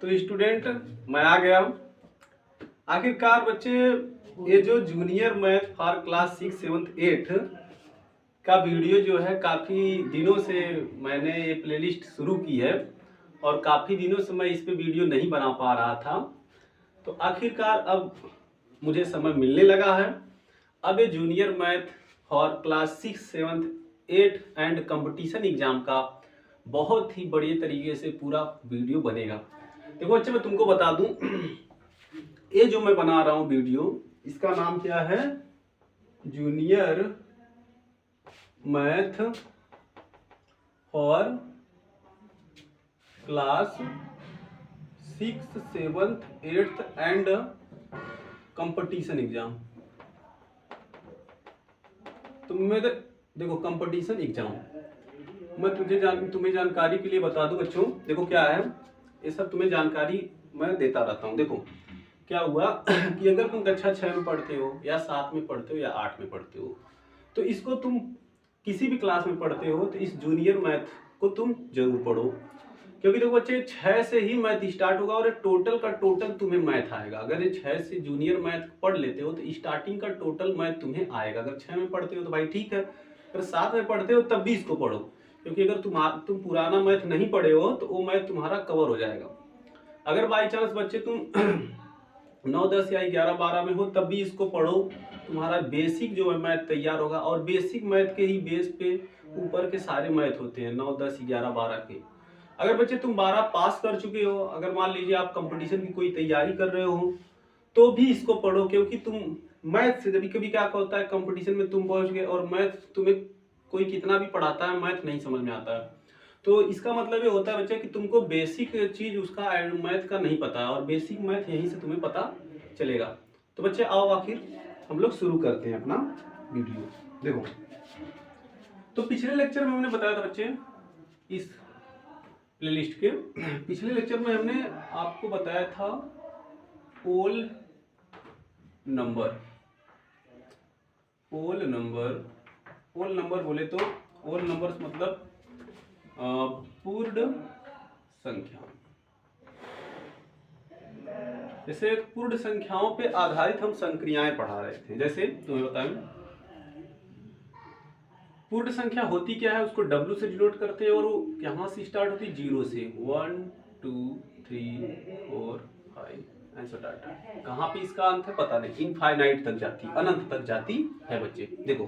तो स्टूडेंट मैं आ गया। आखिरकार बच्चे, ये जो जूनियर मैथ फॉर क्लास 6, 7, 8 का वीडियो जो है काफ़ी दिनों से मैंने ये प्लेलिस्ट शुरू की है और काफ़ी दिनों से मैं इस पे वीडियो नहीं बना पा रहा था। तो आखिरकार अब मुझे समय मिलने लगा है। अब ये junior math for class 6, 7, 8 and competition exam का बहुत ही बढ़िया तरीके से पूरा वीडियो बनेगा। देखो बच्चे, मैं तुमको बता दूं, ये जो मैं बना रहा हूं वीडियो, इसका नाम क्या है? Junior math for class 6, 7, 8 and competition exam. तो मैं देखो, कंपटीशन एग्जाम मैं तुम्हें जानकारी के लिए बता दूं बच्चों। देखो क्या है, ये सब तुम्हें जानकारी मैं देता रहता हूँ। देखो क्या हुआ कि अगर तुम कक्षा 6 में पढ़ते हो या 7 में पढ़ते हो या 8 में पढ़ते हो, तो इसको तुम किसी भी क्लास में पढ़ते हो तो इस जूनियर मैथ को तुम जरूर पढ़ो। क्योंकि देखो बच्चे, 6 से ही मैथ स्टार्ट होगा और टोटल का टोटल तुम्हें मैथ आएगा। अगर ये 6 से जूनियर मैथ पढ़ लेते हो तो स्टार्टिंग का टोटल मैथ तुम्हें आएगा। अगर 6 में पढ़ते हो तो भाई ठीक है, अगर 7 में पढ़ते हो तब भी इसको पढ़ो, क्योंकि अगर तुम पुराना मैथ नहीं पढ़े हो तो वो मैथ तुम्हारा कवर हो जाएगा। अगर बाई चांस बच्चे तुम 9, 10 या 11, 12 में हो तब भी इसको पढ़ो, तुम्हारा बेसिक जो है मैथ तैयार होगा। और बेसिक मैथ के ही बेस पे ऊपर के सारे मैथ होते हैं 9, 10, 11, 12 के। अगर बच्चे तुम 12 पास कर चुके हो, अगर मान लीजिए आप कंपटीशन की कोई तैयारी कर रहे हो, तो भी इसको पढ़ो। क्योंकि तुम मैथ से कभी कभी क्या होता है, कंपटीशन में तुम पहुंच गए और मैथ तुम्हें कोई कितना भी पढ़ाता है, मैथ नहीं समझ में आता है। तो इसका मतलब ये होता है बच्चे कि तुमको बेसिक चीज उसका मैथ का नहीं पता है, और बेसिक मैथ यहीं से तुम्हें पता चलेगा। तो बच्चे आओ, आखिर हम लोग शुरू करते हैं अपना वीडियो। देखो, तो पिछले लेक्चर में हमने बताया था बच्चे, इस प्लेलिस्ट के पिछले लेक्चर में हमने आपको बताया था होल नंबर। होल नंबर बोले तो होल नंबर्स मतलब पूर्ण संख्या। जैसे पूर्ण संख्याओं पे आधारित हम संक्रियाएं पढ़ा रहे थे। जैसे तुम्हें बताएं, पूर्ण संख्या होती क्या है, उसको W से डिनोट करते हैं और वो यहाँ से स्टार्ट होती है 0 से। 1, 2, 3, 4, 5 ऐसा डाटा। कहाँ पे इसका अंत है पता नहीं, इनफाइनाइट तक जाती, अनंत तक जाती है बच्चे। देखो,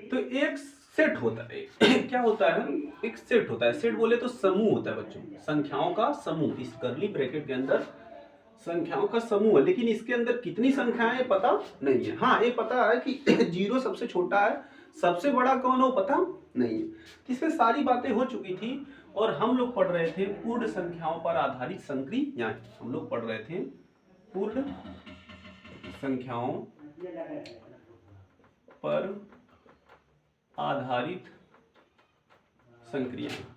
तो एक सेट होता है क्या होता है, एक सेट होता है। सेट बोले तो समूह होता है बच्चों, संख्याओं का समूह। इस कर्ली ब्रैकेट के अंदर संख्याओं का समूह है, लेकिन इसके अंदर कितनी संख्याएं है पता नहीं है। हाँ, ये पता है कि 0 सबसे छोटा है, सबसे बड़ा कौन हो पता नहीं है। इसमें सारी बातें हो चुकी थी और हम लोग पढ़ रहे थे पूर्ण संख्याओं पर आधारित संक्रियाएं। हम लोग पढ़ रहे थे पूर्ण संख्याओं पर आधारित संक्रियाएं।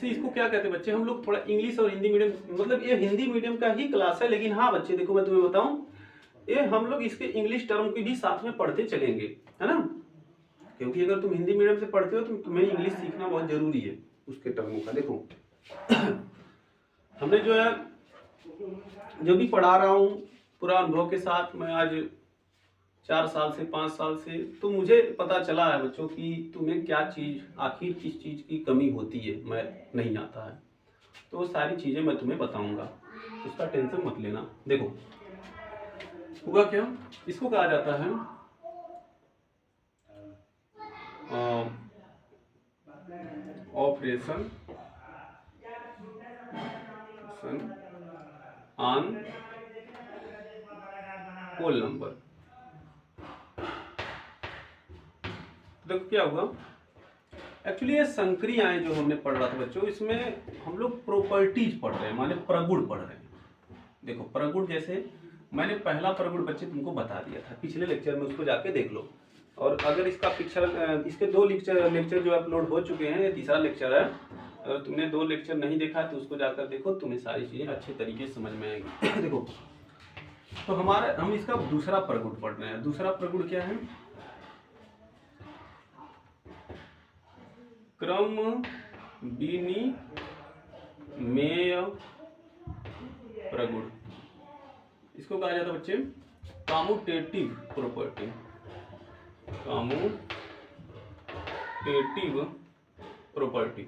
इसको क्या कहते हैं बच्चे, हम लोग थोड़ा इंग्लिश और हिंदी मीडियम, मतलब ये हिंदी मीडियम का ही क्लास है। लेकिन हाँ बच्चे देखो, मैं तुम्हें बताऊं, ये हम लोग इसके इंग्लिश टर्म की भी साथ में पढ़ते चलेंगे, है ना। क्योंकि अगर तुम हिंदी मीडियम से पढ़ते हो तो तुम्हें इंग्लिश सीखना बहुत जरूरी है उसके टर्मों का। देखो हमने जो है, जो भी पढ़ा रहा हूँ पूरा अनुभव के साथ, मैं आज 4 साल से 5 साल से, तो मुझे पता चला है बच्चों कि तुम्हें क्या चीज़, आखिर किस चीज़ की कमी होती है, मैं नहीं आता है। तो वो सारी चीज़ें मैं तुम्हें बताऊंगा, उसका टेंशन मत लेना। देखो हुआ क्या, इसको कहा जाता है ऑपरेशन ऑन होल नंबर। देखो क्या हुआ, एक्चुअली ये संक्रियाएं जो हमने पढ़ रहा था बच्चों, इसमें हम लोग प्रॉपर्टीज पढ़ रहे हैं, माने प्रगुण पढ़ रहे हैं। देखो प्रगुण, जैसे मैंने पहला प्रगुण बच्चे तुमको बता दिया था पिछले लेक्चर में, उसको जाके देख लो। और अगर इसका पिक्चर, इसके 2 लेक्चर जो अपलोड हो चुके हैं, ये तीसरा लेक्चर है। अगर तुमने 2 लेक्चर नहीं देखा तो उसको जाकर देखो, तुम्हें सारी चीजें अच्छे तरीके से समझ में आएगी। देखो, तो हम इसका दूसरा प्रगुण पढ़ रहे हैं। दूसरा प्रगुण क्या है, क्रम विनिमेय प्रगुण, इसको कहा जाता है बच्चे कम्यूटेटिव प्रॉपर्टी। Commutative property.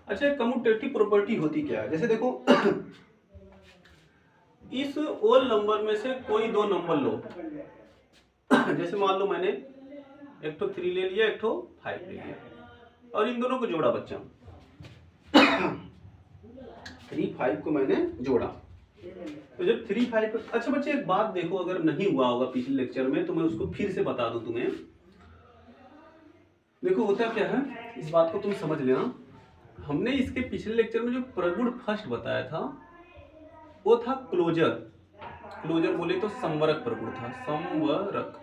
अच्छा, कम्यूटेटिव प्रॉपर्टी होती क्या है? जैसे देखो इस ओल नंबर में से कोई दो नंबर लो। जैसे मान लो मैंने एक तो 3 ले लिया, एक तो 5 ले लिया और इन दोनों को जोड़ा बच्चा। 3 5 को मैंने जोड़ा तो जब 3 5, अच्छा बच्चे एक बात देखो, अगर नहीं हुआ होगा पिछले लेक्चर में तो मैं उसको फिर से बता दूं तुम्हें। देखो होता क्या है, इस बात को तुम समझ लेना। हमने इसके पिछले लेक्चर में जो प्रगुण फर्स्ट बताया था वो था क्लोजर। क्लोजर बोले तो संवरक प्रगुण था, संवरक।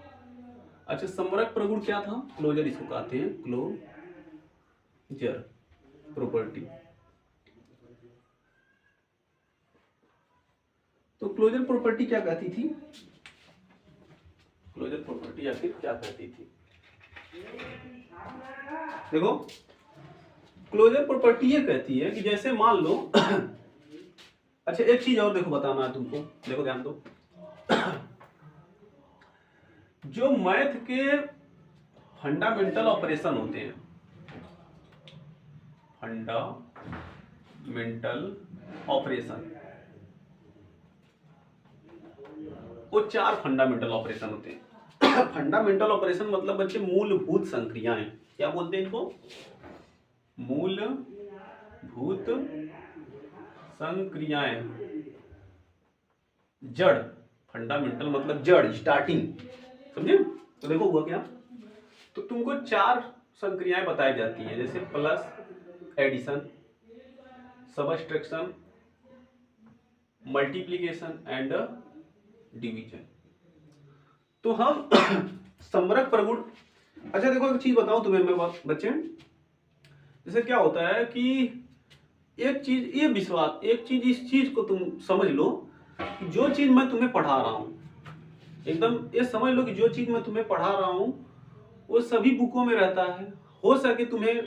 अच्छा, संवरक प्रगुण क्या था? क्लोजर इसको कहते हैं, क्लोजर प्रॉपर्टी। तो क्लोजर प्रॉपर्टी क्या कहती थी? क्लोजर प्रॉपर्टी आखिर क्या कहती थी? देखो क्लोजर प्रॉपर्टी ये कहती है कि जैसे मान लो अच्छा एक चीज और देखो बताना है तुमको, देखो ध्यान दो। जो मैथ के फंडामेंटल ऑपरेशन होते हैं, फंडामेंटल ऑपरेशन, वो 4 फंडामेंटल ऑपरेशन होते हैं। फंडामेंटल ऑपरेशन मतलब बच्चे मूलभूत संक्रियाएं। क्या बोलते हैं इनको? मूलभूत संक्रियाएं। जड़, फंडामेंटल मतलब जड़, स्टार्टिंग, समझे? तो देखो हुआ क्या, तो तुमको 4 संक्रियाएं बताई जाती हैं, जैसे plus, addition, subtraction, multiplication and division. तो हम संवरक प्रगुण, अच्छा देखो एक चीज बताऊं तुम्हें मैं बच्चे, जैसे क्या होता है कि एक चीज ये विश्वास, एक चीज इस चीज को तुम समझ लो कि जो चीज मैं तुम्हें पढ़ा रहा हूं, एकदम ये समझ लो कि जो चीज मैं तुम्हें पढ़ा रहा हूं वो सभी बुकों में रहता है। हो सके तुम्हें,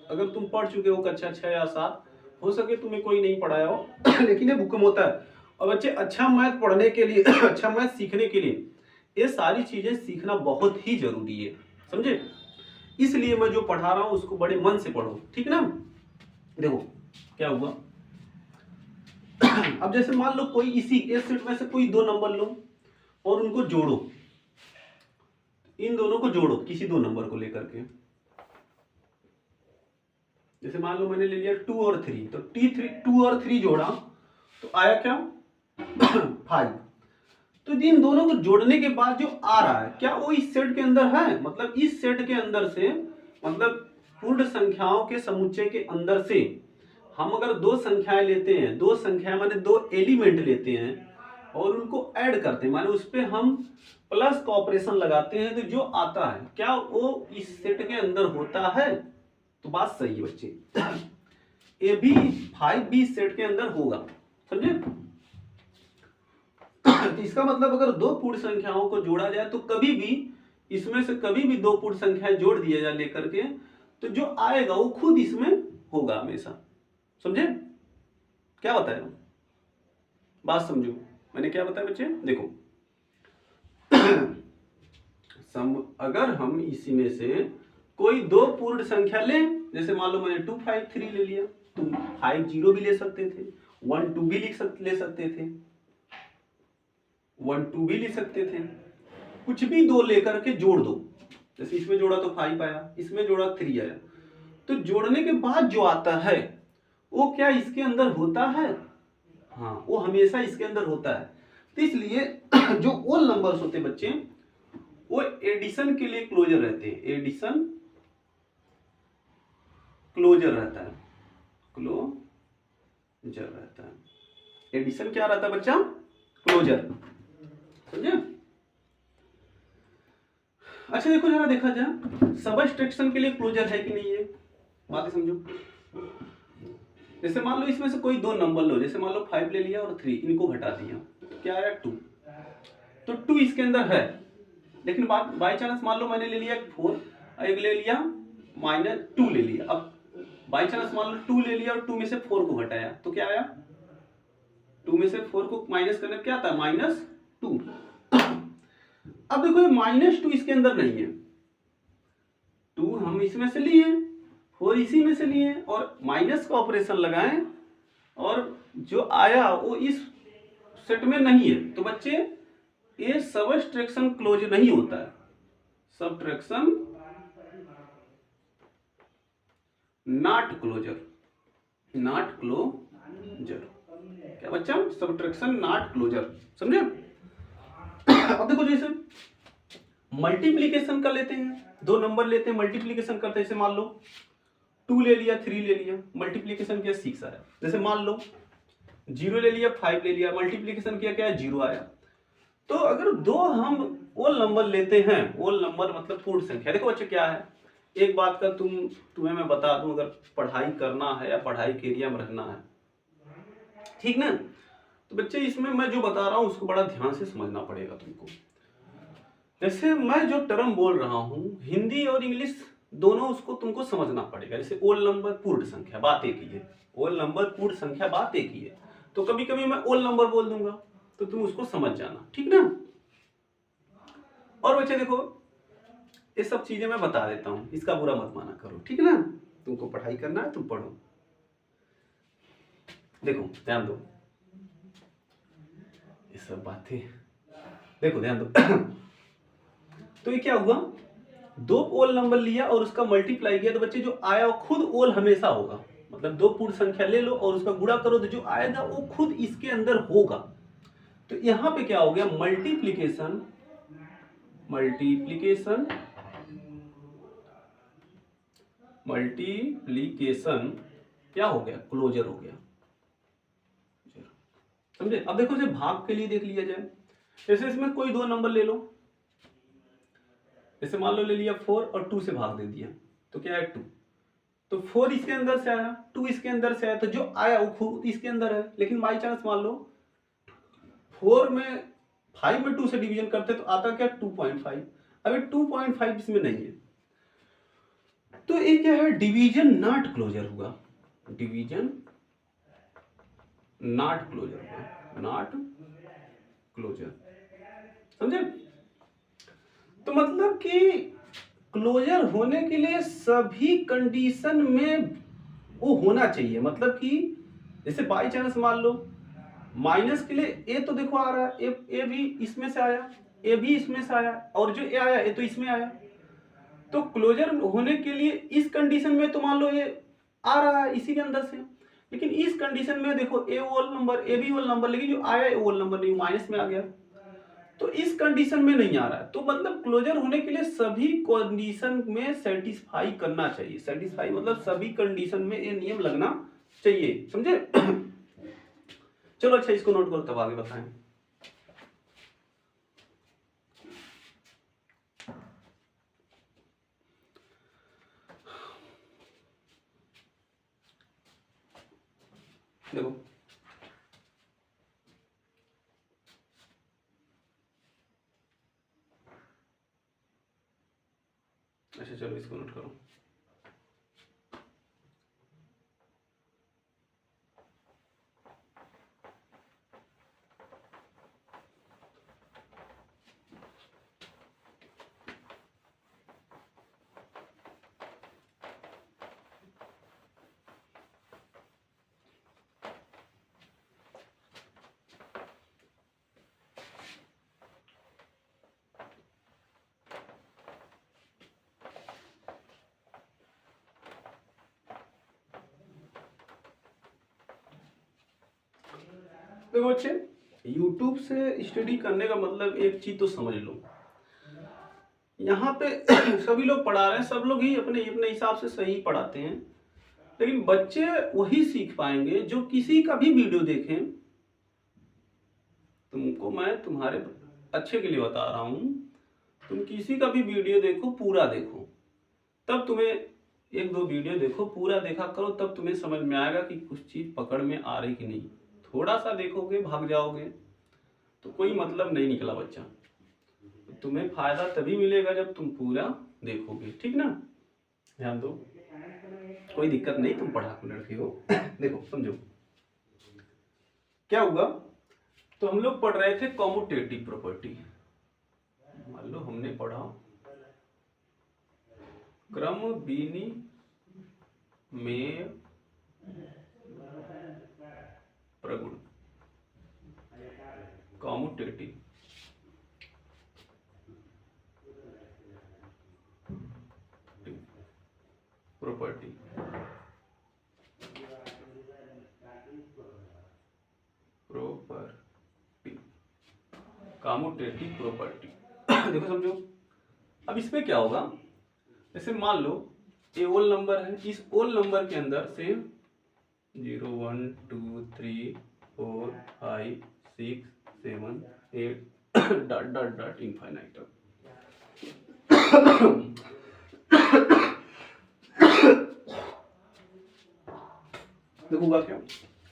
अगर तुम पढ़ चुके हो कक्षा 6 या 7, हो सके तुम्हें कोई नहीं पढ़ाया हो लेकिन ये बुक में होता है। और बच्चे अच्छा मैथ पढ़ने के लिए अच्छा मैथ सीखने के लिए ये सारी चीजें सीखना बहुत ही जरूरी है, समझे? इसलिए मैं जो पढ़ा रहा हूं उसको बड़े मन से पढ़ो, ठीक ना? देखो क्या हुआ अब जैसे मान लो कोई इसी एक सेट में से कोई 2 नंबर लो और उनको जोड़ो, इन दोनों को जोड़ो किसी 2 नंबर को लेकर के। जैसे मान लो मैंने ले लिया 2 और 3, तो 2 और 3 जोड़ा तो आया क्या 5। तो इन दोनों को जोड़ने के बाद जो आ रहा है क्या वो इस सेट के अंदर है? मतलब इस सेट के अंदर से, मतलब पूर्ण संख्याओं के समुच्चय के अंदर से हम अगर 2 संख्याएं लेते हैं, 2 संख्याएं माने 2 एलिमेंट लेते हैं और उनको ऐड करते हैं, माने उस पर हम प्लस का ऑपरेशन लगाते हैं, तो जो आता है क्या वो इस सेट के अंदर होता है? तो बात सही है बच्चे, ए भी 5 भी सेट के अंदर होगा, समझे? तो इसका मतलब अगर 2 पूर्ण संख्याओं को जोड़ा जाए तो कभी भी इसमें से कभी भी 2 पूर्ण संख्याएं जोड़ दिया जाए लेकर के, तो जो आएगा वो खुद इसमें होगा हमेशा, समझे? क्या बताया? बात समझो मैंने क्या बताया बच्चे। देखो अगर हम इसी में से कोई 2 पूर्ण संख्या ले, जैसे मान लो मैंने 2 5 3 ले लिया, तुम 5 0 भी ले सकते थे, 1 2 भी ले सकते थे, 1 2 भी ले सकते थे, कुछ भी 2 लेकर के जोड़ दो। जैसे इसमें जोड़ा तो 5 आया, इसमें जोड़ा 3 आया, तो जोड़ने के बाद जो आता है वो क्या इसके अंदर होता है? हाँ, वो हमेशा इसके अंदर होता है। तो इसलिए जो ओल नंबर्स होते हैं बच्चे वो एडिशन के लिए क्लोजर रहते हैं, एडिशन क्लोजर रहता है, क्लोजर रहता है। एडिशन क्या रहता है बच्चा? क्लोजर, समझे? अच्छा देखो जरा देखा जाए सबट्रैक्शन के लिए क्लोजर है कि नहीं है, बातें समझो। जैसे मान लो इसमें से कोई 2 नंबर लो, जैसे मान लो 5 ले लिया और 3, इनको घटा दिया, क्या आया 2, तो 2 इसके अंदर है, लेकिन बाई चांस मान लो मैंने ले लिया 4, एक ले लिया -2 ले लिया। अब बाई चांस मान लो 2 ले लिया और 2 में से 4 को घटाया तो क्या आया, 2 में से 4 को माइनस करने क्या आता है -2। अब देखो ये -2 इसके अंदर नहीं है, 2 हम इसमें से लिए, 4 इसी में से लिए और माइनस का ऑपरेशन लगाएं और जो आया वो इस सेट में नहीं है। तो बच्चे ये सबट्रैक्शन क्लोज नहीं होता है, subtraction not closure, not closure. क्या बच्चा, सबट्रैक्शन नॉट क्लोजर, समझे। अब देखो जैसे मल्टीप्लीकेशन कर लेते हैं, 2 नंबर लेते हैं मल्टीप्लीकेशन करते हैं, जैसे मान लो 2 ले लिया 3 ले लिया, मल्टीप्लीकेशन किया 6 आया। जैसे मान लो 0 ले लिया 5 ले लिया, मल्टीप्लीकेशन किया क्या है 0 आया। तो अगर 2 हम ओल नंबर लेते हैं, ओल नंबर मतलब पूर्ण संख्या, देखो बच्चे क्या है, एक बात का तुम्हें मैं बता दूं, अगर पढ़ाई करना है या पढ़ाई के एरिया में रहना है, ठीक ना, तो बच्चे इसमें मैं जो बता रहा हूं उसको बड़ा ध्यान से समझना पड़ेगा तुमको। जैसे मैं जो टर्म बोल रहा हूं हिंदी और इंग्लिश दोनों, उसको तुमको समझना पड़ेगा। जैसे ओल नंबर पूर्ण संख्या, बात एक ही है, ओल नंबर पूर्ण संख्या बात एक ही है। तो कभी कभी मैं ओल नंबर बोल दूंगा तो तुम उसको समझ जाना, ठीक ना। और बच्चे देखो ये सब चीजें मैं बता देता हूं, इसका बुरा मत माना करो, ठीक ना। तुमको पढ़ाई करना है तुम पढ़ो। देखो ध्यान दो, ये सब बातें देखो ध्यान दो। तो ये क्या हुआ, 2 ओल नंबर लिया और उसका मल्टीप्लाई किया तो बच्चे जो आया वो खुद ओल हमेशा होगा। मतलब 2 पूर्ण संख्या ले लो और उसका गुणा करो तो जो आएगा वो खुद इसके अंदर होगा। तो यहां पे क्या हो गया, मल्टीप्लीकेशन, मल्टीप्लीकेशन, मल्टीप्लीकेशन क्या हो गया, क्लोजर हो गया, समझे। अब देखो इसे भाग के लिए देख लिया जाए, जैसे इसमें कोई 2 नंबर ले लो, जैसे मान लो ले लिया 4 और 2 से भाग दे दिया तो क्या है 2, तो 4 इसके अंदर से आया, 2 इसके अंदर से आया, तो जो आया वो खुद इसके अंदर है। लेकिन बाई चांस मान लो 4 में 5 में 2 से डिवीजन करते तो आता क्या 2.5, अभी 2.5 इसमें नहीं है, तो ये क्या है, डिवीजन नॉट क्लोजर हुआ, डिवीजन नॉट क्लोजर हुआ, नॉट क्लोजर, समझे। तो मतलब कि क्लोजर होने के लिए सभी कंडीशन में वो होना चाहिए। मतलब कि जैसे बाई चांस मान लो माइनस के लिए ए तो देखो आ रहा है, ए भी इसमें से आया, ए भी इसमें से आया और जो ए आया ए तो इसमें आया। तो क्लोजर होने के लिए इस कंडीशन में तो मान लो ये आ रहा है इसी के अंदर से, लेकिन इस कंडीशन में देखो ए ओल नंबर ए भी ओल नंबर, लेकिन जो आया ए ओल नंबर नहीं, माइनस में आ गया, तो इस कंडीशन में नहीं आ रहा है। तो मतलब क्लोजर होने के लिए सभी कंडीशन में सेटिस्फाई करना चाहिए, सेटिस्फाई मतलब सभी कंडीशन में ये नियम लगना चाहिए, समझे। चलो अच्छा इसको नोट करो तब आगे बताएं। देखो अच्छा चलो इसको नोट करो। देखो बच्चे YouTube से स्टडी करने का मतलब एक चीज तो समझ लो, यहाँ पे सभी लोग पढ़ा रहे हैं, सब लोग ही अपने अपने हिसाब से सही पढ़ाते हैं, लेकिन बच्चे वही सीख पाएंगे जो किसी का भी वीडियो देखें। तुमको मैं तुम्हारे अच्छे के लिए बता रहा हूँ, तुम किसी का भी वीडियो देखो, पूरा देखो, तब तुम्हें 1-2 वीडियो देखो, पूरा देखा करो, तब तुम्हें समझ में आएगा कि कुछ चीज पकड़ में आ रही कि नहीं। थोड़ा सा देखोगे भाग जाओगे तो कोई मतलब नहीं निकला बच्चा। तुम्हें फायदा तभी मिलेगा जब तुम पूरा देखोगे, ठीक ना। ध्यान दो, कोई दिक्कत नहीं, तुम पढ़ाकू लड़के हो। देखो समझो क्या हुआ। तो हम लोग पढ़ रहे थे कॉम्यूटेटिव प्रॉपर्टी। मान लो हमने पढ़ा क्रम विनिमेय प्रगुण, कॉम्यूटेटिव प्रॉपर्टी। Commutative property. देखो समझो, अब इसमें क्या होगा, जैसे मान लो ये ओल नंबर है, इस ओल नंबर के अंदर से 0 1 2 3 4 5 6 7 8 डॉट डॉट डॉट इनफाइनाइट। देखो क्या,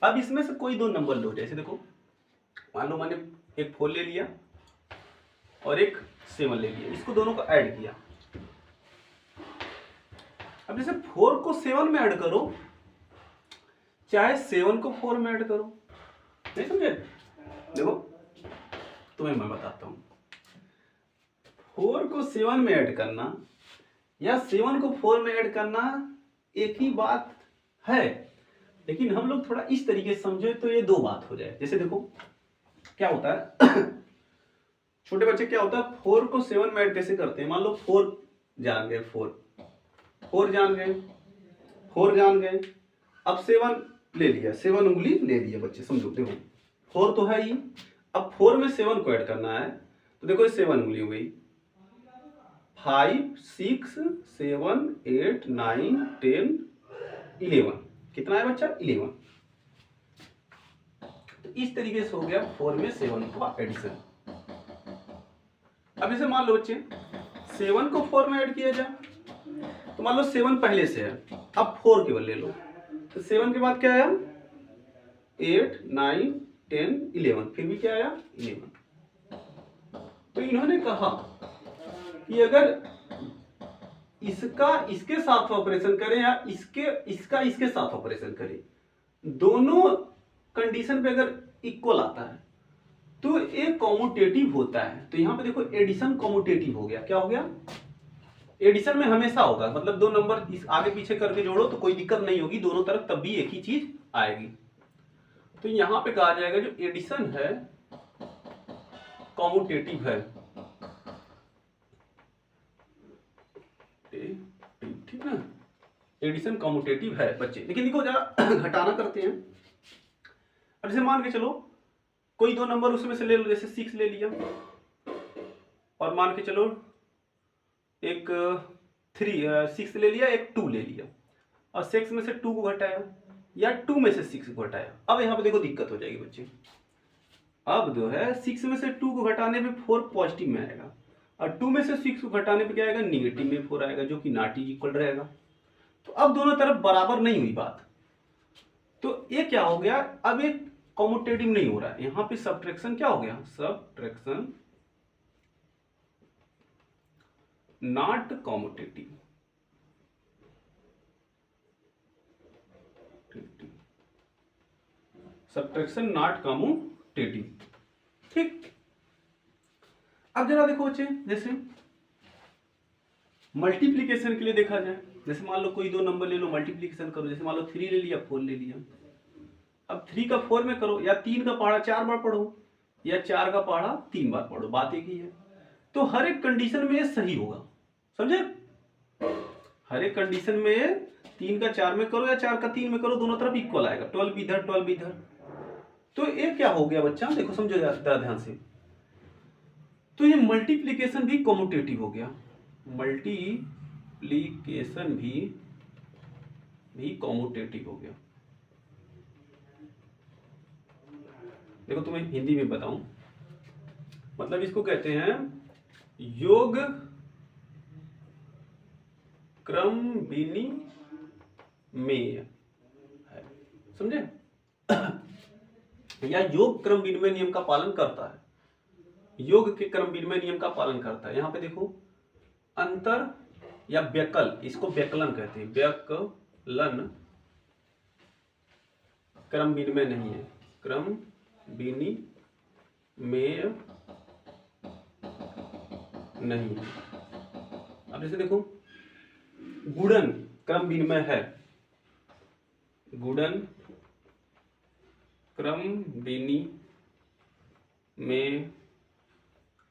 अब इसमें से कोई दो नंबर लो, जैसे देखो मान लो मैंने एक 4 ले लिया और एक 7 ले लिया, इसको दोनों को ऐड किया। अब जैसे 4 को 7 में ऐड करो, चाहे 7 को 4 में ऐड करो, नहीं समझे। देखो तुम्हें मैं बताता हूं, 4 को 7 में ऐड करना या 7 को 4 में ऐड करना एक ही बात है, लेकिन हम लोग थोड़ा इस तरीके से समझे तो ये दो बात हो जाए। जैसे देखो क्या होता है, छोटे बच्चे क्या होता है, 4 को 7 में ऐड कैसे करते हैं। मान लो 4 जान गए, 4 जान गए, 4 जान गए, अब 7 ले लिया, 7 उंगली ले लिया बच्चे, समझो। देखो 4 तो है ही, अब 4 में 7 को ऐड करना है, तो देखो ये 7 उंगली हो गई, 5 6 7 8 9 10 11, कितना है बच्चा, 11। तो इस तरीके से हो गया 4 में 7 का एडिशन। अब इसे मान लो बच्चे 7 को 4 में ऐड किया जाए, तो मान लो 7 पहले से है, अब 4 केवल ले लो, तो 7 के बाद क्या आया, 8 9 10 11, फिर भी क्या आया, 11। तो इन्होंने कहा कि अगर इसका इसके साथ ऑपरेशन करें या इसका इसके साथ ऑपरेशन करें, दोनों कंडीशन पे अगर इक्वल आता है तो एक कॉम्यूटेटिव होता है। तो यहां पे देखो एडिशन कॉम्यूटेटिव हो गया। क्या हो गया, एडिशन में हमेशा होगा, मतलब दो नंबर इस आगे पीछे करके जोड़ो तो कोई दिक्कत नहीं होगी, दोनों तरफ तब भी एक ही चीज आएगी। तो यहां पे कहा जाएगा जो एडिशन है कॉम्यूटेटिव है, ठीक ना, एडिशन कॉम्यूटेटिव है बच्चे। लेकिन देखो जरा घटाना करते हैं। अब जैसे मान के चलो कोई दो नंबर उसमें से ले लो, जैसे 6 ले लिया, और मान के चलो एक 6 ले लिया, एक 2 ले लिया, और 6 में से 2 को घटाया या 2 में से 6 को घटाया। अब यहाँ पे देखो दिक्कत हो जाएगी बच्चे, अब जो है 6 में से 2 को घटाने पे 4 पॉजिटिव में आएगा, और 2 में से 6 को घटाने पे क्या आएगा, निगेटिव में 4 आएगा, जो कि नॉट इक्वल रहेगा। तो अब दोनों तरफ बराबर नहीं हुई बात, तो ये क्या हो गया, अब एक कॉम्यूटेटिव नहीं हो रहा है, यहां पे सब्ट्रैक्शन क्या हो गया, subtraction not commutative. Subtraction not commutative, ठीक। अब जरा देखो बच्चे, जैसे मल्टीप्लीकेशन के लिए देखा जाए, जैसे मान लो कोई दो नंबर ले लो, मल्टीप्लीकेशन करो, जैसे मान लो 3 ले लिया, 4 ले लिया। अब 3 का 4 में करो, या 3 का पहाड़ा 4 बार पढ़ो, या 4 का पहाड़ा 3 बार पढ़ो, बात एक ही है। तो हर एक कंडीशन में ये सही होगा, समझे। हर एक कंडीशन में 3 का 4 में करो या 4 का 3 में करो, दोनों तरफ इक्वल आएगा, 12 इधर 12 इधर। तो ये क्या हो गया बच्चा, देखो समझो जरा ध्यान से, तो ये मल्टीप्लीकेशन भी कॉम्यूटेटिव हो गया, मल्टीप्लीकेशन भी कॉम्यूटेटिव हो गया। देखो तुम्हें हिंदी में बताऊं, मतलब इसको कहते हैं योग क्रम विनिमेय है, समझे, या योग क्रम विनिमय नियम का पालन करता है। योग के क्रम विनिमय नियम का पालन करता है। यहाँ पे देखो अंतर या व्यकल, इसको व्यकलन कहते हैं, व्यकलन क्रम विनिमय नहीं है, क्रम विनिमय नहीं है। अब जैसे देखो गुणन क्रम विनिमय है, गुणन क्रम विनिमय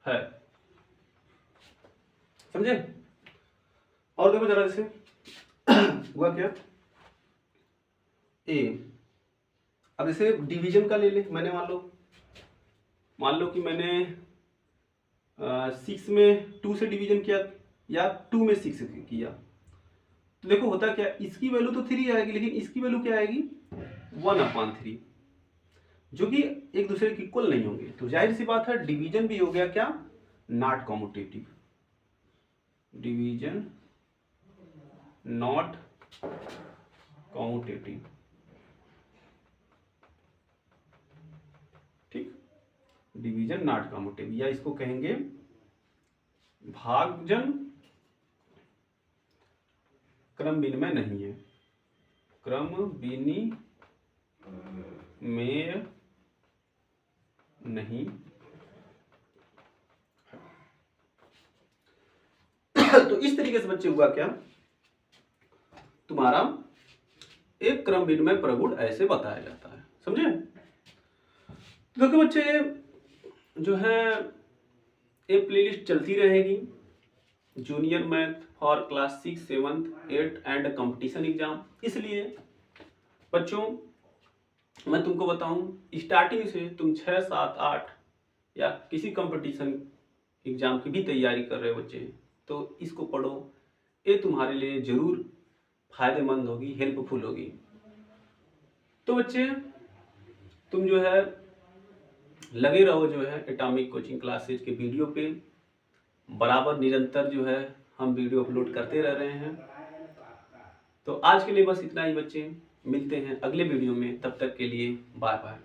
है, समझे। और देखो जरा जैसे हुआ क्या ए, अब जैसे डिवीजन का ले ले, मैंने मान लो कि मैंने 6 में 2 से डिवीजन किया या 2 में 6 किया, तो देखो होता क्या, इसकी वैल्यू तो 3 आएगी लेकिन इसकी वैल्यू क्या आएगी 1/3, जो कि एक दूसरे के इक्वल नहीं होंगे। तो जाहिर सी बात है डिवीजन भी हो गया क्या, not commutative, division not commutative, ठीक, डिवीजन नॉट कॉम्यूटेटिव, या इसको कहेंगे भागजन क्रम विनिमय नहीं है, क्रम विनिमय नहीं। तो इस तरीके से बच्चे हुआ क्या, तुम्हारा एक क्रम विनिमय प्रगुण ऐसे बताया जाता है, समझे। देखो बच्चे जो है ये प्लेलिस्ट चलती रहेगी, junior math for class 6, 7, 8 and competition exam. इसलिए बच्चों मैं तुमको बताऊं, स्टार्टिंग से तुम 6, 7, 8 या किसी कंपटीशन एग्जाम की भी तैयारी कर रहे हो बच्चे, तो इसको पढ़ो, ये तुम्हारे लिए जरूर फायदेमंद होगी, हेल्पफुल होगी। तो बच्चे तुम जो है लगे रहो जो है एटॉमिक कोचिंग क्लासेज के वीडियो पे, बराबर निरंतर जो है हम वीडियो अपलोड करते रह रहे हैं। तो आज के लिए बस इतना ही बच्चे, मिलते हैं अगले वीडियो में, तब तक के लिए बाय बाय।